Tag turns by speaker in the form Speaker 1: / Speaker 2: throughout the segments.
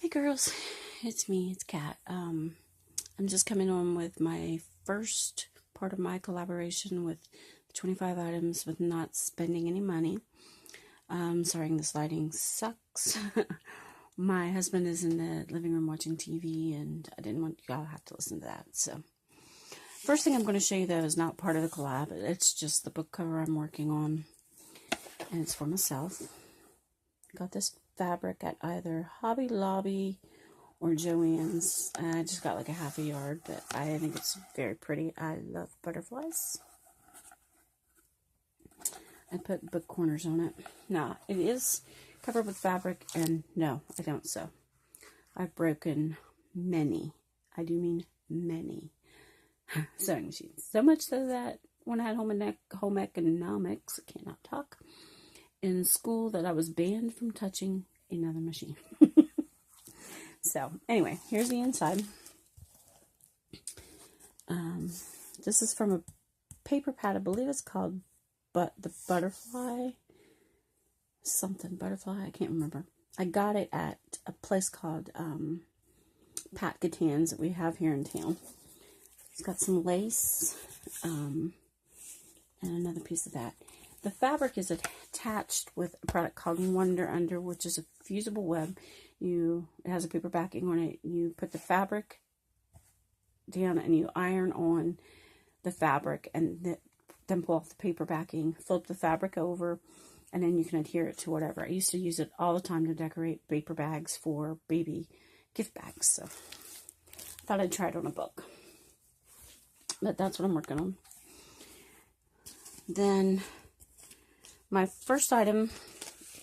Speaker 1: Hey girls, it's me, it's Kat. I'm just coming on with my first part of my collaboration with 25 items with not spending any money. Sorry, this lighting sucks. My husband is in the living room watching TV, and I didn't want y'all to have to listen to that. So, first thing I'm going to show you, though, is not part of the collab. It's just the book cover I'm working on, and it's for myself. Got this fabric at either Hobby Lobby or Joann's. I just got like a half a yard, but I think it's very pretty. I love butterflies. I put book corners on it. Now, it is covered with fabric, and no, I don't sew. I've broken many, I do mean many, sewing machines. So much so that when I had home economics, I cannot talk, in school, that I was banned from touching another machine. So, anyway, here's the inside. This is from a paper pad. I believe it's called the Butterfly. Butterfly, I can't remember. I got it at a place called Pat Gatan's that we have here in town. It's got some lace and another piece of that. The fabric is attached with a product called Wonder Under, which is a fusible web. It has a paper backing on it. You put the fabric down and you iron on the fabric, and then pull off the paper backing, flip the fabric over, and then you can adhere it to whatever. I used to use it all the time to decorate paper bags for baby gift bags, so I thought I'd try it on a book. But that's what I'm working on. Then my first item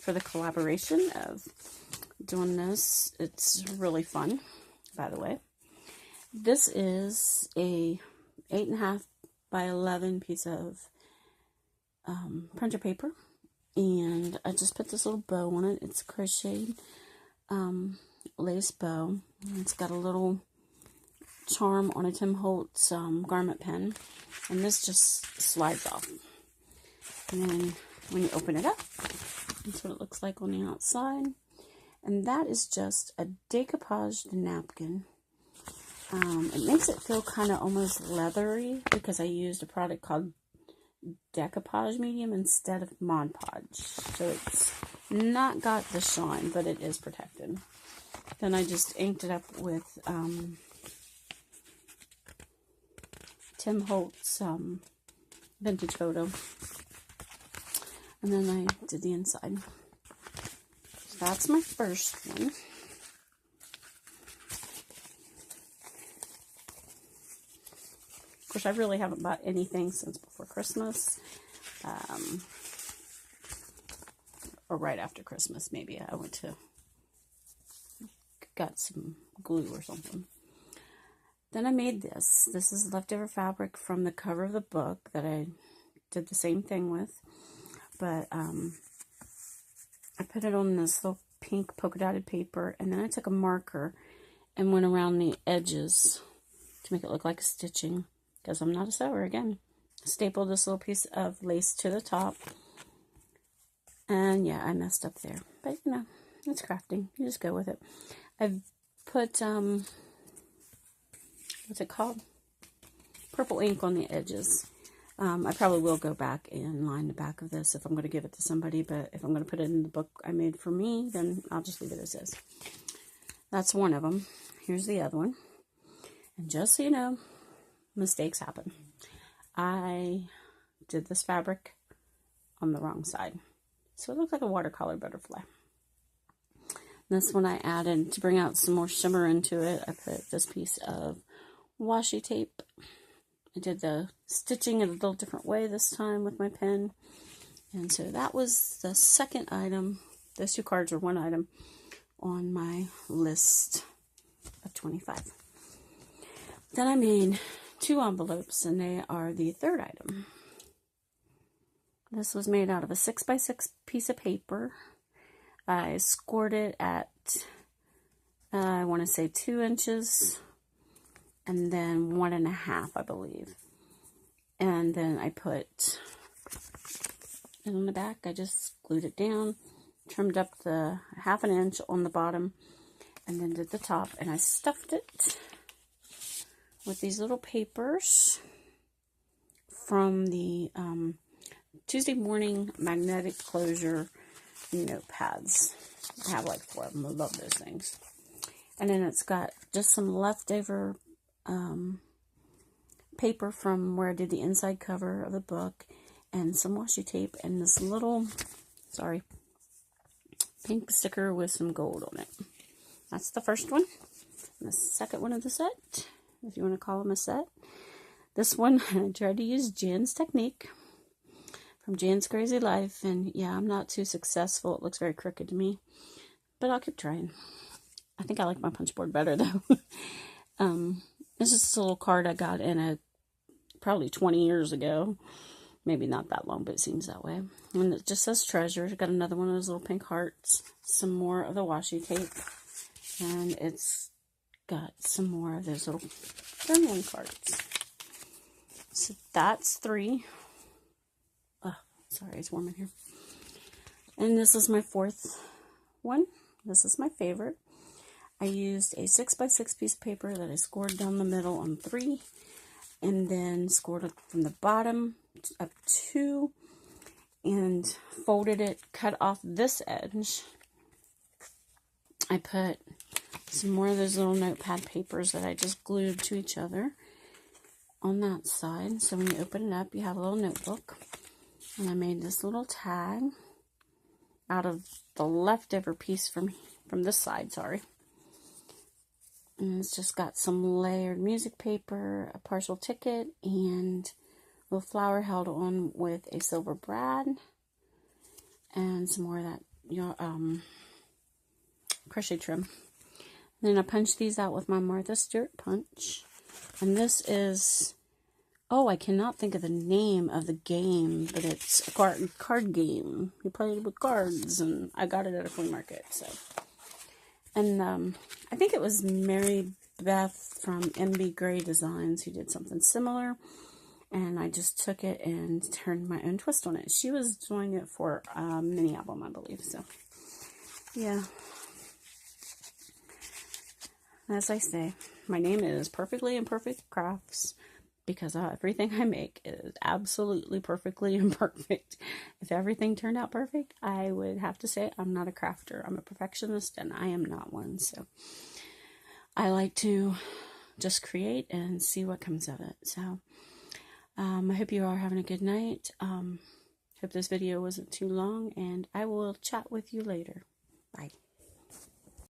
Speaker 1: for the collaboration of doing this, it's really fun, by the way. This is a 8.5 by 11 piece of printer paper, and I just put this little bow on it. It's a crocheted lace bow. It's got a little charm on a Tim Holtz garment pen, and this just slides off. And then when you open it up, that's what it looks like on the outside. And that is just a decoupaged napkin. It makes it feel kind of almost leathery because I used a product called Decoupage Medium instead of Mod Podge. So it's not got the shine, but it is protected. Then I just inked it up with Tim Holtz Vintage Photo. And then I did the inside. So that's my first one. Of course, I really haven't bought anything since before Christmas. Or right after Christmas, maybe. I got some glue or something. Then I made this. This is leftover fabric from the cover of the book that I did the same thing with. But I put it on this little pink polka dotted paper, and then I took a marker and went around the edges to make it look like stitching, because I'm not a sewer again. Stapled this little piece of lace to the top, and yeah, I messed up there, but you know, it's crafting. You just go with it. I've put what's it called? Purple ink on the edges. I probably will go back and line the back of this if I'm going to give it to somebody, but if I'm going to put it in the book I made for me, then I'll just leave it as is. That's one of them. Here's the other one. And just so you know, mistakes happen. I did this fabric on the wrong side, so it looks like a watercolor butterfly. This one I added to bring out some more shimmer into it. I put this piece of washi tape. I did the stitching in a little different way this time with my pen. And so that was the second item. Those two cards are one item on my list of 25. Then I made 2 envelopes, and they are the third item. This was made out of a 6x6 piece of paper. I scored it at, I want to say 2 inches. And then 1.5, I believe. And then I put it on the back. I just glued it down, trimmed up the 1/2 inch on the bottom, and then did the top, and I stuffed it with these little papers from the Tuesday morning magnetic closure notepads. I have like 4 of them. I love those things. And then it's got just some leftover paper from where I did the inside cover of the book, and some washi tape, and this little, pink sticker with some gold on it. That's the first one. And the second one of the set, if you want to call them a set. This one, I tried to use Jan's technique from Jan's Crazy Life, and yeah, I'm not too successful. It looks very crooked to me, but I'll keep trying. I think I like my punch board better, though. This is a little card I got in probably 20 years ago. Maybe not that long, but it seems that way. And it just says treasure. Got another one of those little pink hearts. Some more of the washi tape. And it's got some more of those little journaling cards. So that's 3. Oh, sorry, it's warm in here. And this is my 4th one. This is my favorite. I used a 6x6 piece of paper that I scored down the middle on 3, and then scored it from the bottom up 2, and folded it, cut off this edge. I put some more of those little notepad papers that I just glued to each other on that side. So when you open it up, you have a little notebook. And I made this little tag out of the leftover piece from this side, And it's just got some layered music paper, a partial ticket, and a little flower held on with a silver brad, and some more of that crochet trim. And then I punched these out with my Martha Stewart punch. And this is, I cannot think of the name of the game, but it's a card game. You play with cards, and I got it at a flea market, so. And I think it was Mary Beth from MB Gray Designs who did something similar. And I just took it and turned my own twist on it. She was doing it for a mini album, I believe. So, yeah. As I say, my name is Perfectly Imperfect Crafts, because everything I make is absolutely perfectly imperfect. If everything turned out perfect, I would have to say I'm not a crafter. I'm a perfectionist, and I am not one. So I like to just create and see what comes of it. So I hope you are having a good night. Hope this video wasn't too long, and I will chat with you later. Bye.